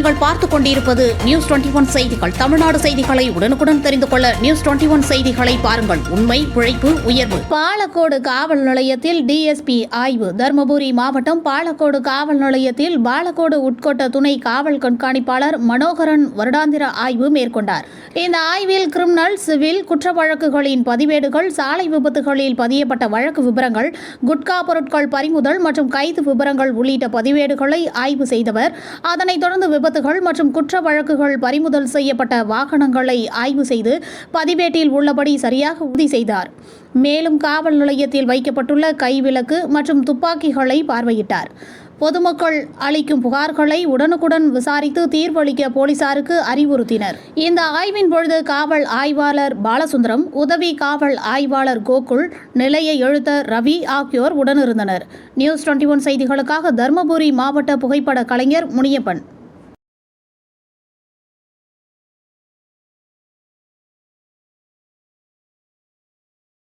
நீங்கள் பார்த்துக் கொண்டிருப்பது நியூஸ் 21 செய்திகள். தமிழ்நாடு செய்திகளை உடனுக்குடன் தெரிந்து கொள்ள நியூஸ் 21 செய்திகளை பாருங்கள். உண்மை, உழைப்பு, உயர்வு. பாலக்கோடு காவல் நிலையத்தில் டிஎஸ்பி ஆய்வு. தருமபுரி மாவட்டம் பாலக்கோடு காவல் நிலையத்தில் பாலக்கோடு உட்கோட்ட துணை காவல் கண்காணிப்பாளர் மனோகரன் வருடாந்திர ஆய்வு மேற்கொண்டார். இந்த ஆய்வில் கிரிமினல், சிவில் குற்ற வழக்குகளின் பதிவேடுகள், சாலை விபத்துகளில் பதியப்பட்ட வழக்கு விபரங்கள், குட்கா பொருட்கள் பறிமுதல் மற்றும் கைது விபரங்கள் உள்ளிட்ட பதிவேடுகளை ஆய்வு செய்தவர். அதனைத் தொடர்ந்து விபத்துகள் மற்றும் குற்ற வழக்குகள் பறிமுதல் செய்யப்பட்ட வாகனங்களை ஆய்வு செய்து பதிவேட்டில் உள்ளபடி சரியாக உறுதி செய்தார். மேலும் காவல் நிலையத்தில் வைக்கப்பட்டுள்ள கைவிளக்கு மற்றும் துப்பாக்கிகளை பார்வையிட்டார். பொதுமக்கள் அளிக்கும் புகார்களை உடனுக்குடன் விசாரித்து தீர்வளிக்க போலீசாருக்கு அறிவுறுத்தினர். இந்த ஆய்வின் பொழுது காவல் ஆய்வாளர் பாலசுந்தரம், உதவி காவல் ஆய்வாளர் கோகுல், நிலைய எழுத்தர் ரவி ஆகியோர் உடனிருந்தனர். நியூஸ் 21 செய்திகளுக்காக தருமபுரி மாவட்ட புகைப்பட கலைஞர் முனியப்பன்.